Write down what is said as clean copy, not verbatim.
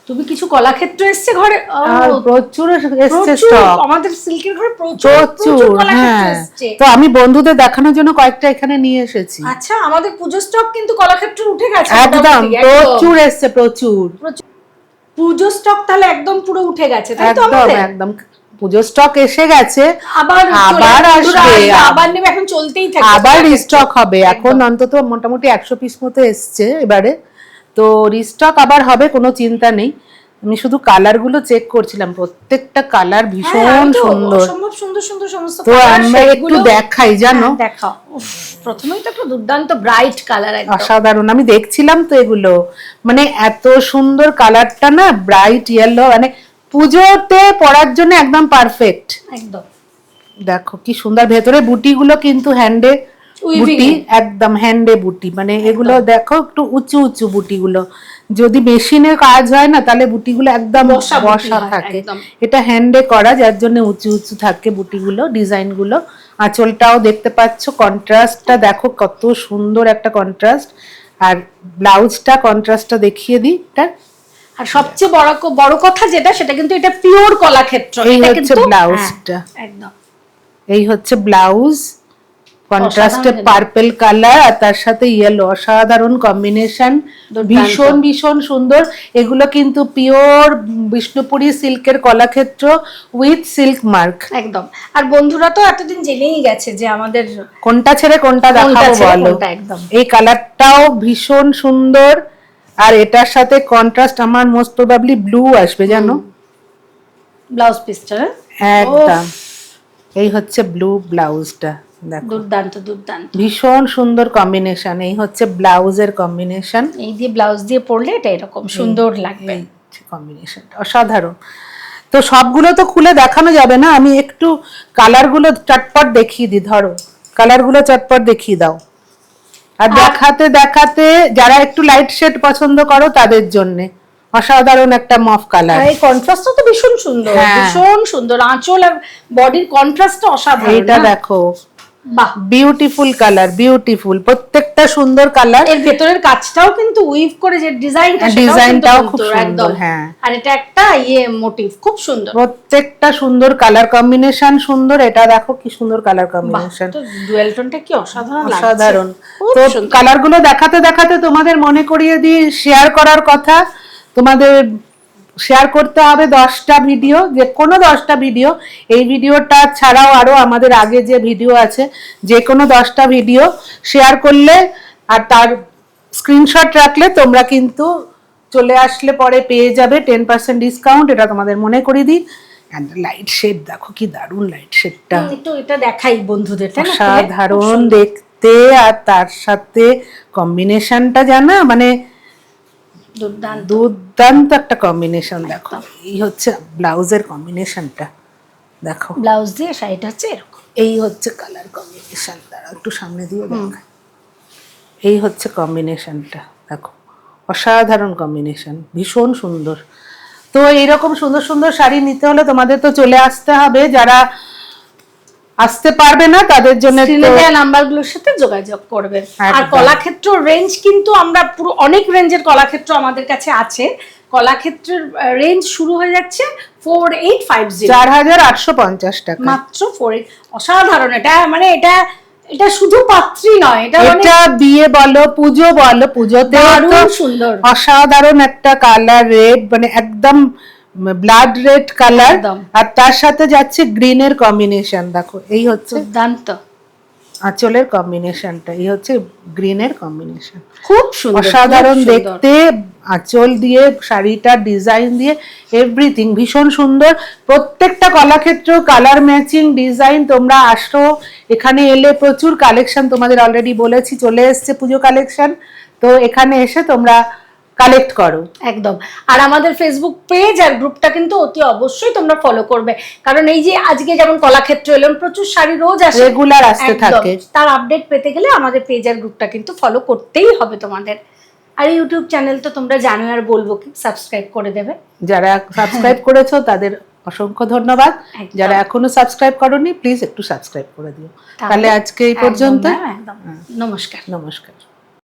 তুমি কিছু কলাক্ষেত্র এসছে ঘরে? প্রচুর এসছে স্টক আমাদের সিল্কের ঘরে প্রচুর কলাক্ষেত্র এসছে। তো আমি বন্ধুদের দেখানোর জন্য কয়েকটা এখানে নিয়ে এসেছি। আচ্ছা, আমাদের পুজো স্টক কিন্তু কলাক্ষেত্র উঠে গেছে একদম, প্রচুর এসছে, প্রচুর পুজো স্টক তাহলে একদম পুরো উঠে গেছে, তাই তো? একদম পুজো স্টক এসে গেছে, আবার আসবে, আবার নেবে, এখন চলতেই থাকে, আবার রিস্টক হবে। এখন অন্তত মোটামুটি 100 পিস মতো এসছে এবারে, তো রিস্টক আবার হবে, কোনো চিন্তা নেই। আমি শুধু কালার গুলো চেক করছিলাম, প্রত্যেকটা কালার ভীষণ সুন্দর, অসম্ভব সুন্দর সুন্দর সমস্ত তো কালার। আমরা একটু দেখাই, জানো? দেখাও। প্রথমেই তো একটা দুর্দান্ত ব্রাইট কালার, একদম অসাধারণ। আমি দেখছিলাম তো এগুলো, মানে এত সুন্দর কালারটা না, ব্রাইট ইয়েলো, মানে পুজোতে পরার জন্য একদম পারফেক্ট। একদম দেখো কি সুন্দর, ভেতরে বুটি গুলো কিন্তু হ্যান্ডে বুটি, একদম হ্যান্ডে বুটি, মানে এগুলো দেখো একটু উঁচু উঁচু বুটি গুলো। যদি মেশিনে কাজ হয় না তাহলে বুটি গুলো একদম বসা থাকে, এটা হ্যান্ডে করা, যার জন্য উঁচু উঁচু থাকে বুটি গুলো, ডিজাইন গুলো। আঁচলটাও দেখতে পাচ্ছ, কন্ট্রাস্টটা দেখো কত সুন্দর একটা কন্ট্রাস্ট। আর ব্লাউজটা কন্ট্রাস্টটা দেখিয়ে দিই এটা। আর সবচেয়ে বড় কথা যেটা, সেটা কিন্তু এটা পিওর কলাক্ষেত্র। এই হচ্ছে ব্লাউজটা, একদম এই হচ্ছে ব্লাউজ, কন্ট্রাস্টে পার্পল কালার আর তার সাথে ইয়েলো, অসাধারণ কম্বিনেশন, ভীষণ ভীষণ সুন্দর। এগুলো কিন্তু পিওর বিষ্ণুপুরি সিল্কের কলাক্ষেত্র উইথ সিল্ক মার্ক, একদম। আর বন্ধুরা তো এতদিন জেনেই গেছে যে আমাদের কোনটা ছেড়ে কোনটা দেখাবো বলো। এই কালারটাও ভীষণ সুন্দর, আর এটার সাথে কন্ট্রাস্ট আমার মোস্ট প্রবাবলি ব্লু আসবে, জানো, ব্লাউজ পিসটা একদম। এই হচ্ছে ব্লু ব্লাউজটা, দেখো দুর্দান্ত দুর্দান্ত, ভীষণ সুন্দর কম্বিনেশন। এই হচ্ছে ব্লাউজের কম্বিনেশন, এই দিয়ে ব্লাউজ দিয়ে পরলে এটা এরকম সুন্দর লাগবে, কম্বিনেশনটা অসাধারণ। তো সবগুলো তো খুলে দেখানো যাবে না, আমি একটু কালারগুলো চটপট দেখিয়ে দিই। ধরো কালারগুলো চটপট দেখিয়ে দাও। আর দেখাতে দেখাতে যারা একটু লাইট শেড পছন্দ করো তাদের জন্য অসাধারণ একটা মফ কালার। এই কন্ট্রাস্টটা তো ভীষণ সুন্দর, ভীষণ সুন্দর। আঁচল আর বডির কন্ট্রাস্টটা অসাধারণ। এটা দেখো, বাহ, বিউটিফুল কালার, বিউটিফুল, প্রত্যেকটা সুন্দর কালার। এর ভেতরের কাজটাও কিন্তু উইভ করে যে ডিজাইনটাও খুব সুন্দর, হ্যাঁ। আর এটা একটা মোটিভ, খুব সুন্দর, প্রত্যেকটা সুন্দর কালার কম্বিনেশন সুন্দর। এটা দেখো কি সুন্দর কালার কম্বিনেশন, ডুয়াল টোনটা কি অসাধারণ লাগছে, অসাধারণ। তো কালারগুলো দেখাতে দেখাতে তোমাদের মনে করিয়ে দিই শেয়ার করার কথা। তোমাদের শেয়ার করতে হবে 10টা ভিডিও, যে কোনো 10টা ভিডিও, এই ভিডিওটা ছাড়াও আরো আমাদের আগে যে ভিডিও আছে, যে কোনো 10টা ভিডিও শেয়ার করলে আর তার স্ক্রিনশট রাখলে তোমরা কিন্তু চলে আসলে পরে পেয়ে যাবে 10% ডিসকাউন্ট। এটা তোমাদের মনে করিয়ে দিই। লাইট শেড দেখো কি দারুণ লাইট শেডটা, একটু এটা দেখাই বন্ধুদের, অসাধারণ দেখতে। আর তার সাথে কম্বিনেশনটা জানা, মানে দুর্দান্ত একটা কম্বিনেশন। দেখো এই হচ্ছে ব্লাউজের কম্বিনেশনটা, দেখো ব্লাউজ দিয়ে শাড়িটা হচ্ছে এরকম। এই হচ্ছে কালার কম্বিনেশন, তারা একটু সামনে দিয়ে দেখায়। এই হচ্ছে কম্বিনেশনটা, দেখো অসাধারণ কম্বিনেশন, ভীষণ সুন্দর। তো এইরকম সুন্দর সুন্দর শাড়ি নিতে হলে তোমাদের তো চলে আসতে হবে। যারা আসতে পারবে না তাদের জন্য নাম্বারগুলোর সাথে যোগাযোগ করবেন। আর কলাক্ষেত্র রেঞ্জ কিন্তু আমরা পুরো অনেক রেঞ্জের কলাক্ষেত্র আমাদের কাছে আছে। কলাক্ষেত্রের রেঞ্জ শুরু হয়ে যাচ্ছে 4850, 4850 টাকা মাত্র। অসাধারণ। এটা মানে এটা শুধু পাত্রী নয়, এটা বিয়ে বলো, পুজো বলো, পুজোতে সুন্দর অসাধারণ একটা কালার, রেড, মানে একদম ব্লাড রেড কালার, আর তার সাথে যাচ্ছে গ্রিনের কম্বিনেশন। দেখো এই হচ্ছে দুর্দান্ত আঁচলের কম্বিনেশনটা, এই হচ্ছে গ্রিনের কম্বিনেশন, খুব সুন্দর, অসাধারণ দেখতে। আঁচল দিয়ে, শাড়িটা ডিজাইন দিয়ে, এভরিথিং ভীষণ সুন্দর। প্রত্যেকটা কলাক্ষেত্র কালার ম্যাচিং ডিজাইন। তোমরা আসো, এখানে এলে প্রচুর কালেকশন, তোমাদের অলরেডি বলেছি চলে এসছে পুজো কালেকশন, তো এখানে এসে তোমরা কালেক্ট করো একদম। আর আমাদের ফেসবুক পেজ আর গ্রুপটা কিন্তু অতি অবশ্যই তোমরা ফলো করবে, কারণ এই যে আজকে যেমন কলাক্ষেত্র এলাম, প্রচুর শাড়ি রোজ আসে, রেগুলার আসতে থাকে, তার আপডেট পেতে গেলে আমাদের পেজ আর গ্রুপটা কিন্তু ফলো করতেই হবে তোমাদের। আর ইউটিউব চ্যানেল তো তোমরা জানো, আর বলবো কি, সাবস্ক্রাইব করে দেবে। যারা সাবস্ক্রাইব করেছো তাদের অসংখ্য ধন্যবাদ। যারা এখনো সাবস্ক্রাইব করোনি প্লিজ একটু সাবস্ক্রাইব করে দিও। তাহলে আজকে এই পর্যন্ত, নমস্কার। নমস্কার।